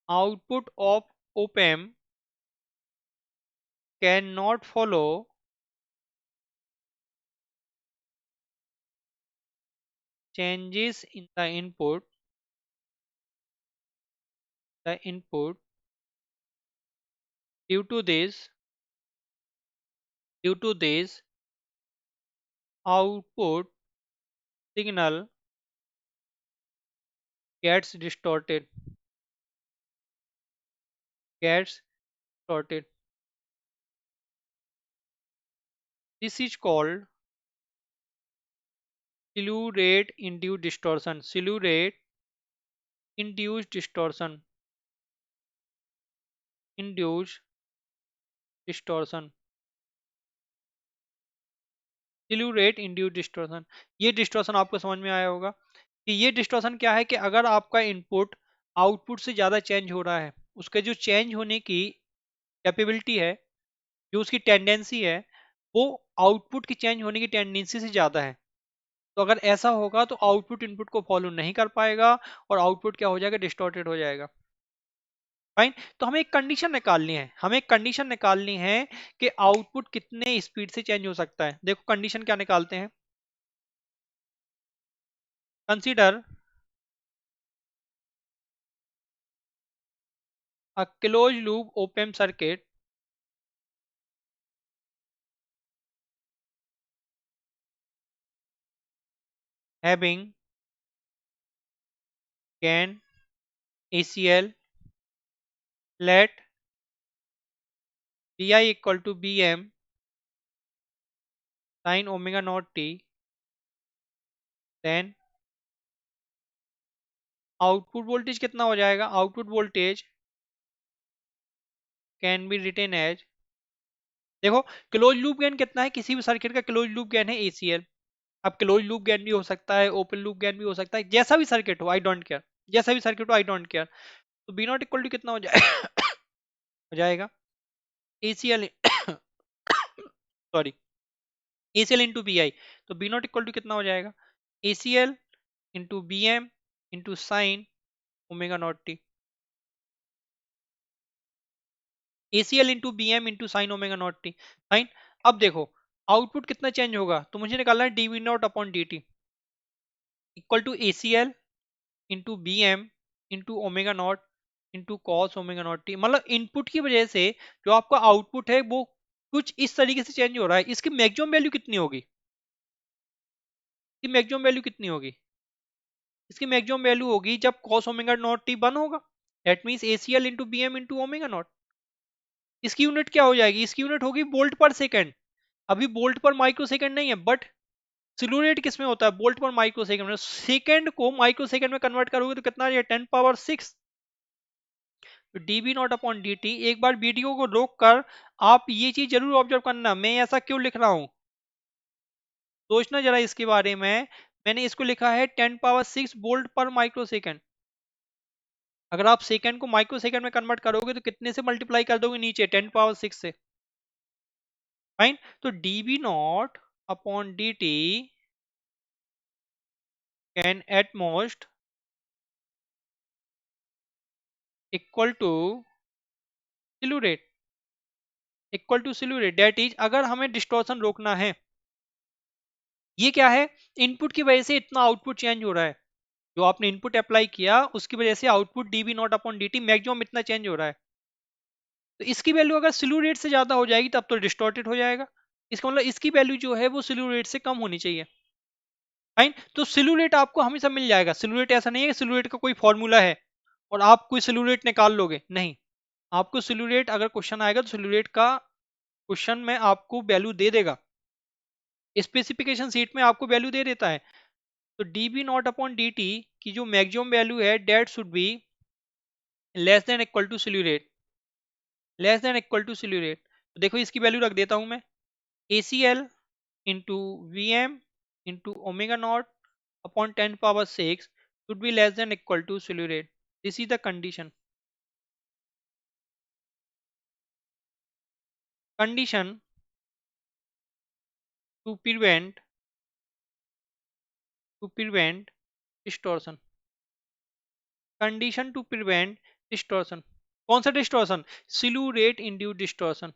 output of op-amp cannot follow changes in the input. Due to this, Due to this, output signal gets distorted. Gets distorted. This is called slew rate induced distortion. Slew rate induced distortion. Induced distortion. Slew rate induced distortion. ये distortion आपको समझ में आया होगा कि ये distortion क्या है कि अगर आपका इनपुट आउटपुट से ज्यादा चेंज हो रहा है, उसके जो चेंज होने की कैपेबिलिटी है, जो उसकी टेंडेंसी है, वो आउटपुट की चेंज होने की टेंडेंसी से ज्यादा है। तो अगर ऐसा होगा तो आउटपुट इनपुट को फॉलो नहीं कर पाएगा और आउटपुट क्या हो जाएगा, डिस्टॉर्टेड हो जाएगा। फाइन। तो हमें एक कंडीशन निकालनी है, हमें एक कंडीशन निकालनी है कि आउटपुट कितने स्पीड से चेंज हो सकता है। देखो कंडीशन क्या निकालते हैं। Consider a closed loop open circuit having gain ACL, let Bi equal to Bm sin omega naught t, then output voltage कितना हो जाएगा, output voltage can be written as, देखो क्लोज लूप गेन कितना है, किसी भी सर्किट का close loop gain है ACL। अब क्लोज लूप गेन भी हो सकता है, ओपन लूप गेन भी हो सकता है, जैसा भी सर्किट हो आई डोंट केयर, जैसा भी सर्किट हो आई डोंट केयर। तो बी नॉट इक्वल टू कितना हो जाएगा हो जाएगा ACL sorry ACL into B I. तो बी नॉट इक्वल टू कितना हो जाएगा, ACL into B M into sine omega naught T. ACL into B M into sine omega naught T. Fine. अब देखो आउटपुट कितना चेंज होगा, तो मुझे निकालना है DV naught upon D T equal to ACL into B M into omega naught into cos omega naught T. मतलब input की वजह से जो आपका आउटपुट है वो कुछ इस तरीके से चेंज हो रहा है। इसकी मैक्सिमम वैल्यू कितनी होगी, इसकी मैक्सिमम वैल्यू कितनी होगी, इसकी मैक्सिमम वैल्यू होगी जब cos ओमेगा नॉट टी 1 होगा। That means ACL into B M into omega naught. इसकी यूनिट क्या हो जाएगी, इसकी यूनिट होगी वोल्ट पर सेकंड। अभी वोल्ट पर माइक्रो सेकंड नहीं है, बट स्लू रेट किस में होता है, वोल्ट पर माइक्रो सेकंड में। सेकंड को माइक्रो सेकंड में कन्वर्ट करोगे तो कितना आ जाएगा, 10 पावर 6। तो DB naught upon D T. एक बार वीडियो को रोक कर आप ये चीज जरूर ऑब्जर्व करना, मैं ऐसा क्यों लिख रहा हूं, सोचना जरा इसके बारे में। मैंने इसको लिखा है 10 पावर 6 वोल्ट पर माइक्रो सेकंड। अगर आप सेकंड को माइक्रो सेकंड में कन्वर्ट करोगे तो कितने से मल्टीप्लाई कर दोगे, नीचे 10 पावर 6 से। फाइन। तो DB naught upon D T can at most equal to slew rate, equal to slew rate. That is अगर हमें डिस्टॉर्शन रोकना है, ये क्या है, इनपुट की वजह से इतना आउटपुट चेंज हो रहा है, जो आपने इनपुट अप्लाई किया उसकी वजह से output dB naught upon D T maximum इतना चेंज हो रहा है। तो इसकी वैल्यू अगर स्लू रेट से ज्यादा हो जाएगी तब तो डिस्टॉर्टेड हो जाएगा। इसका मतलब इसकी वैल्यू जो है वो स्लू रेट से कम होनी चाहिए। फाइन। तो स्लू रेट आपको हमेशा मिल जाएगा। स्लू रेट ऐसा नहीं है कि स्लू रेट का कोई फॉर्मूला है और आप कोई स्लू रेट निकाल लोगे, नहीं। आपको स्लू रेट अगर क्वेश्चन आएगा तो स्लू रेट का क्वेश्चन में आपको वैल्यू दे देगा, स्पेसिफिकेशन सीट में आपको वैल्यू दे देता है। तो db नॉट अपॉन dt की जो मैक्सिमम वैल्यू है that should be less than equal to slew rate, less than equal to slew rate. तो देखो इसकी वैल्यू रख देता हूं मैं, ACL into V M into omega naught upon 10 power 6 should be less than equal to slew rate. This is the condition. Condition to prevent distortion. Condition to prevent distortion. कौन सा distortion, slew rate induced distortion.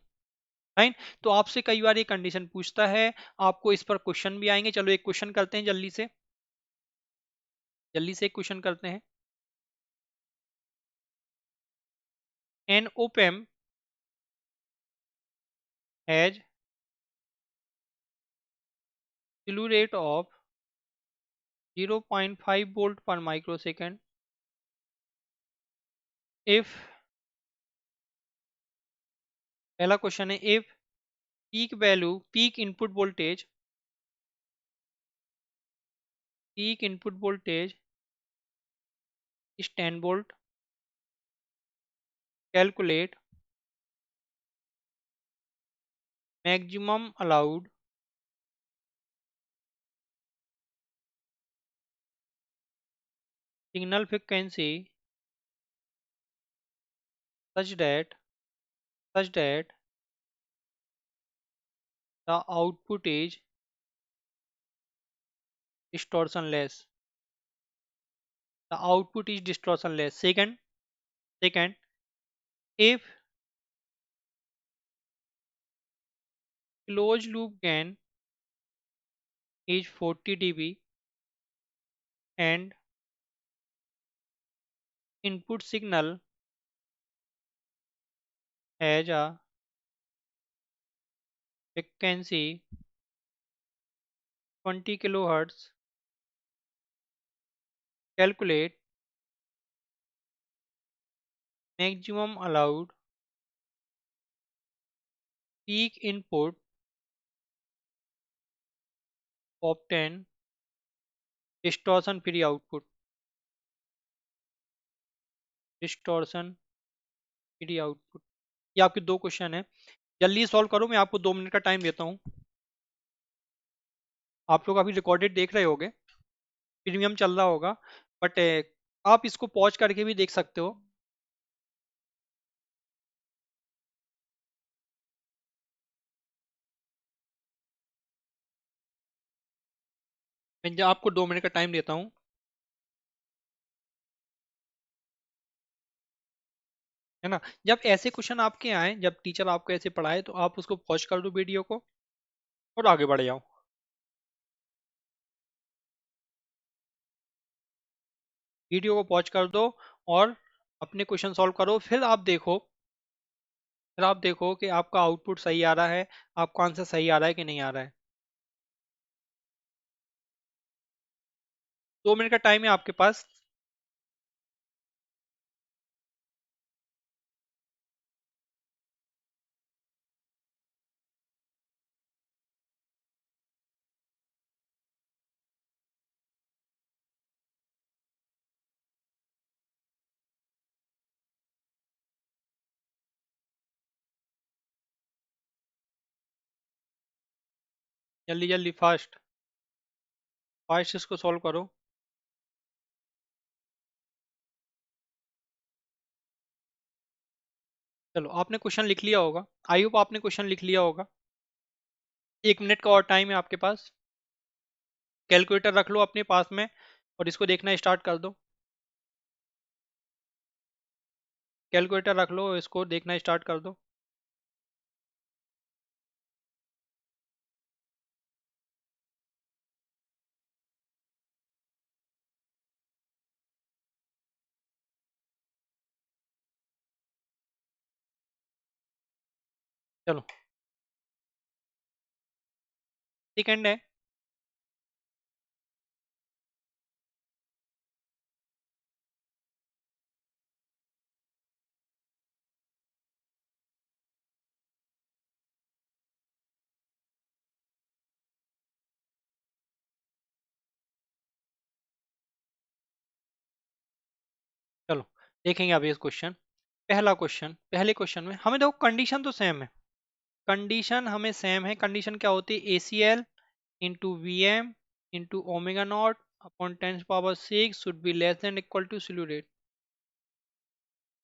Right. तो आपसे कई बार ये condition पूछता है, आपको इस पर क्वेश्चन भी आएंगे। चलो एक क्वेश्चन करते हैं जल्दी से, जल्दी से एक क्वेश्चन करते हैं। An op amp has slew rate of 0.5 volt per microsecond if, पहला क्वेश्चन है, if peak input voltage is 10 volt, calculate maximum allowed signal frequency such that such that the output is distortionless. The output is distortionless. Second, if closed loop gain is 40 dB and input signal has a frequency 20 kilohertz, calculate maximum allowed peak input, obtain distortion free output. Distortion free output. ये आपके दो question है, जल्दी solve करो, मैं आपको 2 minute का time देता हूँ। आप लोग अभी रिकॉर्डेड देख रहे होगे, प्रीमियम चल रहा होगा, बट आप इसको पॉज करके भी देख सकते हो। मैं आपको 2 मिनट का टाइम देता हूँ, है ना। जब ऐसे क्वेश्चन आपके आए, जब टीचर आपको ऐसे पढ़ाए, तो आप उसको पॉज कर दो वीडियो को और आगे बढ़ जाओ। वीडियो को पॉज कर दो और अपने क्वेश्चन सॉल्व करो, फिर आप देखो कि आपका आउटपुट सही आ रहा है, आपका आंसर सही आ रहा है कि नहीं आ रहा है। 2 मिनट का टाइम है आपके पास। जल्दी जल्दी फास्ट फास्ट इसको सॉल्व करो। चलो, आपने क्वेश्चन लिख लिया होगा, आई होप आपने क्वेश्चन लिख लिया होगा। 1 मिनट का और टाइम है आपके पास। कैलकुलेटर रख लो अपने पास में और इसको देखना स्टार्ट कर दो। कैलकुलेटर रख लो, इसको देखना स्टार्ट कर दो। चलो, सेकंड है। चलो, देखेंगे अभी इस क्वेश्चन। पहले क्वेश्चन में हमें देखो कंडीशन तो सेम है। कंडीशन क्या होती है? ACL into VM into omega naught upon 10⁻⁶ should be less than equal to slew rate.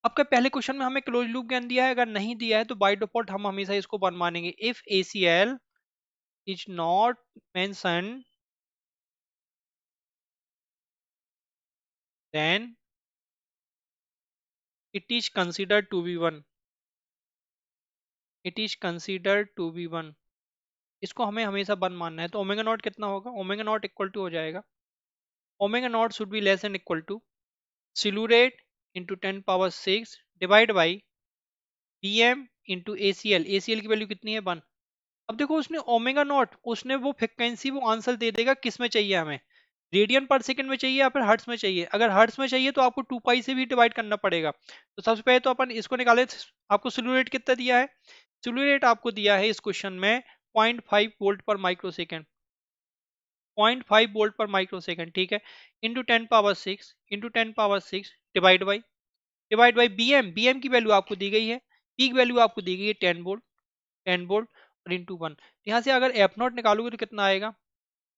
आपका पहले क्वेश्चन में हमें क्लोज लूप ज्ञान दिया है, अगर नहीं दिया है तो बाय डिफॉल्ट हम हमेशा इसको वन मानेंगे। If ACL is not mention then it is considered to be one. It is considered to be one, इसको हमें हमेशा वन मानना है। तो ओमेगा नॉट कितना होगा? ओमेगा नॉट इक्वल टू हो जाएगा, omega naught should be less than equal to slew rate into 10⁻⁶ divide by PM into ACL। ACL की वैल्यू कितनी है? 1। अब देखो उसने ओमेगा नॉट, उसने वो फ्रिक्वेंसी वो आंसर दे देगा किस में चाहिए हमें, रेडियन पर सेकंड में चाहिए या फिर हर्ट्स में चाहिए। अगर हर्ट्स में चाहिए तो आपको 2 पाई से भी डिवाइड करना पड़ेगा। तो सबसे पहले तो अपन इसको निकाले। आपको स्लू रेट कितना दिया है, स्लू रेट आपको दिया है इस क्वेश्चन में 0.5 वोल्ट पर माइक्रो सेकेंड, 0.5 वोल्ट पर माइक्रो सेकेंड, ठीक है। Into 10 power 6, into 10 power 6 divide by bm, bm की वैल्यू आपको दी गई है, पीक वैल्यू आपको दी गई है 10 वोल्ट, 10 वोल्ट और इंटू 1। यहाँ से अगर एफ नॉट निकालोगे तो कितना आएगा,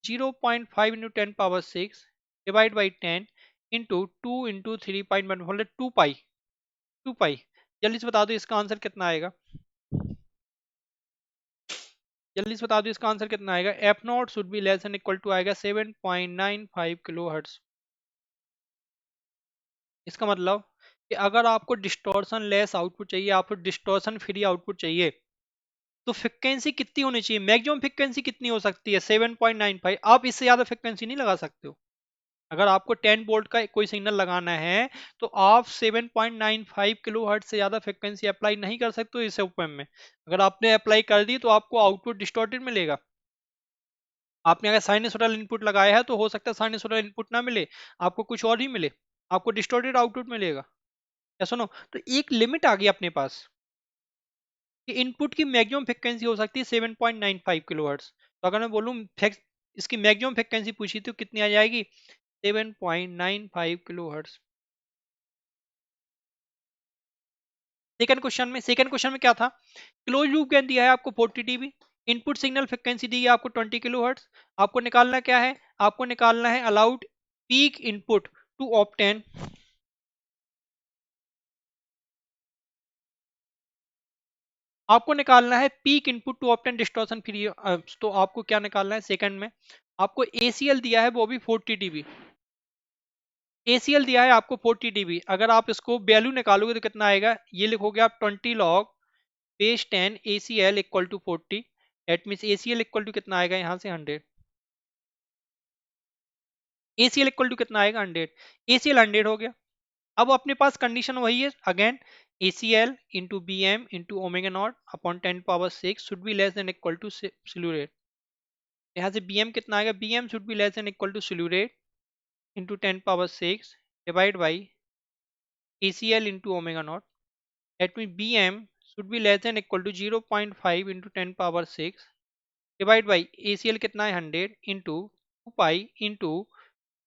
0.5 into 10 power 6 divide by 10 into 2 into 3.1 मतलब 2 पाई, 2 पाई। जल्दी से बता दो इसका आंसर कितना आएगा, जल्दी से बता दो इसका आंसर कितना आएगा। F naught should be less and equal to आएगा 7.95 किलो हर्ट्ज। इसका मतलब कि अगर आपको डिस्टॉर्शन लेस आउटपुट चाहिए, आपको डिस्टॉर्शन फ्री आउटपुट चाहिए, तो फ्रिक्वेंसी कितनी होनी चाहिए, मैक्सिमम फ्रिक्वेंसी कितनी हो सकती है 7.95। आप इससे ज्यादा फ्रिक्वेंसी नहीं लगा सकते हो। अगर आपको 10 वोल्ट का कोई सिग्नल लगाना है तो आप 7.95 किलो हर्ट्ज से ज्यादा फ्रिक्वेंसी अप्लाई नहीं कर सकते हो इस ओपन में। अगर आपने अप्लाई कर दी तो आपको आउटपुट डिस्टॉर्टेड मिलेगा। आपने अगर साइनसोइडल इनपुट लगाया है तो हो सकता है साइनसोइडल इनपुट ना मिले, आपको कुछ और ही मिले, आपको डिस्टॉर्टेड आउटपुट मिलेगा। या सुनो, तो एक लिमिट आ गई अपने पास कि इनपुट की मैक्सिमम फ्रिक्वेंसी हो सकती है 7.95 किलोहर्ट्ज। तो अगर मैं बोलूं इसकी मैक्सिमम फ्रिक्वेंसी पूछी तो कितनी आ जाएगी, 7.95 किलोहर्ट्ज। सेकंड क्वेश्चन में क्या था, क्लोज लूप गेन दिया है आपको 40 dB, इनपुट सिग्नल फ्रिक्वेंसी दी है आपको 20 किलोहर्ट्ज। आपको निकालना क्या है, आपको निकालना है allowed peak input to obtain, आपको निकालना है peak input to obtain distortion free. तो आपको क्या निकालना है सेकंड में, आपको एसीएल दिया है वो भी 40 dB, एसीएल दिया है आपको 40 dB। अगर आप इसको वैल्यू निकालोगे तो कितना आएगा, ये लिखोगे आप 20 log base 10 ACL equal to 40, दैट मींस एसीएल इक्वल टू कितना आएगा यहाँ से 100, एसीएल इक्वल टू कितना आएगा 100, एसीएल 100 हो गया। अब अपने पास कंडीशन वही है again, ACL into B M into omega naught upon 10 power 6 should be less than equal to slew rate. यहाँ से bm कितना आएगा, bm should be less than equal to slew rate into 10 power 6 divide by ACL into omega naught. That mean bm should be less than equal to 0.5 into 10 power 6 divide by ACL कितना है 100 into 2 pi into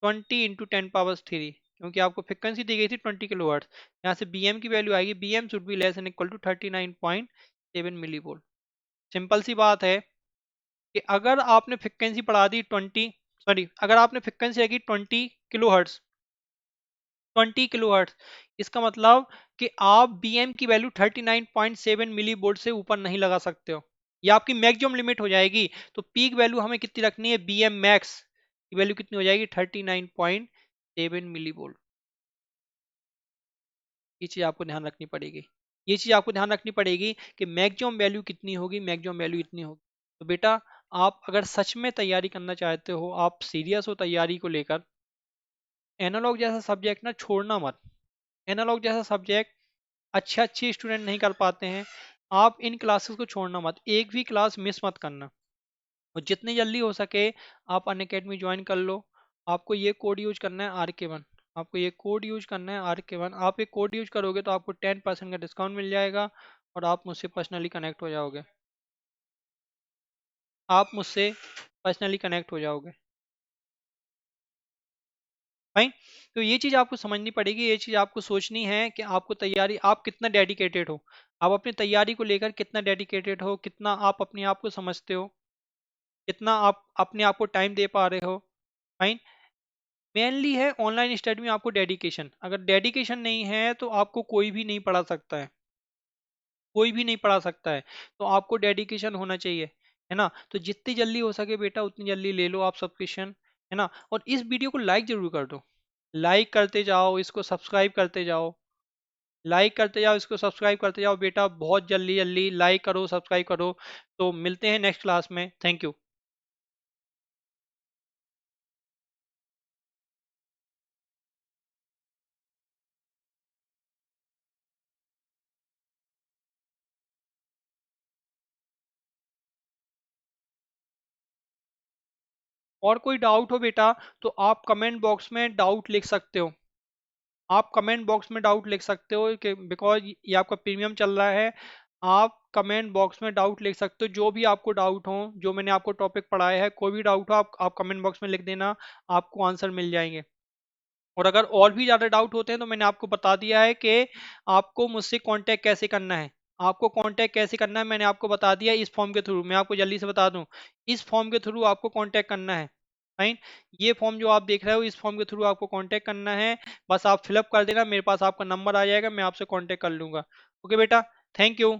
20 into 10 power 3, क्योंकि आपको frequency दी गई थी 20 kilo hertz. यहाँ से bm की value आएगी, bm should be less than equal to 39.7 millivolt. Simple सी बात है कि अगर आपने फ्रिक्वेंसी बढ़ा दी 20, सॉरी अगर आपने फ्रिक्वेंसी रखी 20 किलो हर्ट्ज, 20 किलो हर्ट्ज, इसका मतलब कि आप bm की वैल्यू 39.7 मिली वोल्ट से ऊपर नहीं लगा सकते हो, ये आपकी मैक्सिमम लिमिट हो जाएगी। तो पीक वैल्यू हमें कितनी रखनी है, bm मैक्स की वैल्यू कितनी हो जाएगी 39.7 मिली वोल्ट। ये चीज आपको ध्यान रखनी पड़ेगी, ये चीज आपको ध्यान रखनी पड़ेगी कि मैक्सिमम वैल्यू कितनी होगी, मैक्सिमम वैल्यू इतनी होगी। तो बेटा आप अगर सच में तैयारी करना चाहते हो, आप सीरियस हो तैयारी को लेकर, एनालॉग जैसा सब्जेक्ट ना छोड़ना मत। एनालॉग जैसा सब्जेक्ट अच्छे अच्छे स्टूडेंट नहीं कर पाते हैं, आप इन क्लासेस को छोड़ना मत, एक भी क्लास मिस मत करना। और जितनी जल्दी हो सके आप अनअकैडमी ज्वाइन कर लो। आपको ये कोड यूज करना है RK1, आपको ये कोड यूज करना है RK1। आप ये कोड यूज करोगे तो आपको 10% का डिस्काउंट मिल जाएगा और आप मुझसे पर्सनली कनेक्ट हो जाओगे, आप मुझसे पर्सनली कनेक्ट हो जाओगे भाई। तो ये चीज आपको समझनी पड़ेगी, ये चीज आपको सोचनी है कि आपको तैयारी, आप कितना डेडिकेटेड हो, आप अपनी तैयारी को लेकर कितना डेडिकेटेड हो, कितना आप अपने आप को समझते हो, कितना आप अपने आप को टाइम दे पा रहे हो। फाइन, मेनली है ऑनलाइन स्टडी में आपको डेडिकेशन, अगर डेडिकेशन नहीं है तो आपको कोई भी नहीं पढ़ा सकता है, कोई भी नहीं पढ़ा सकता है। तो आपको डेडिकेशन होना चाहिए, है ना। तो जितनी जल्दी हो सके बेटा उतनी जल्दी ले लो आप सब्सक्रिप्शन, है ना। और इस वीडियो को लाइक जरूर कर दो, लाइक करते जाओ, इसको सब्सक्राइब करते जाओ, लाइक करते जाओ, इसको सब्सक्राइब करते जाओ बेटा, बहुत जल्दी जल्दी लाइक करो सब्सक्राइब करो। तो मिलते हैं नेक्स्ट क्लास में, थैंक यू। और कोई डाउट हो बेटा तो आप कमेंट बॉक्स में डाउट लिख सकते हो। आप कमेंट बॉक्स में डाउट लिख सकते हो कि बिकॉज ये आपका प्रीमियम चल रहा है। आप कमेंट बॉक्स में डाउट लिख सकते हो, जो भी आपको डाउट हो, जो मैंने आपको टॉपिक पढ़ाया है, कोई भी डाउट हो आप कमेंट बॉक्स में लिख देना, आपको आंसर मिल जाएंगे। और अगर और भी ज़्यादा डाउट होते हैं तो मैंने आपको बता दिया है कि आपको मुझसे कांटेक्ट कैसे करना है। आपको कांटेक्ट कैसे करना है मैंने आपको बता दिया इस फॉर्म के थ्रू। मैं आपको जल्दी से बता दूं, इस फॉर्म के थ्रू आपको कांटेक्ट करना है। फाइन। ये फॉर्म जो आप देख रहे हो इस फॉर्म के थ्रू आपको कांटेक्ट करना है। बस आप फिलअप कर देना, मेरे पास आपका नंबर आ जाएगा, मैं आपसे कांटेक्ट कर लूंगा। ओके बेटा, थैंक यू।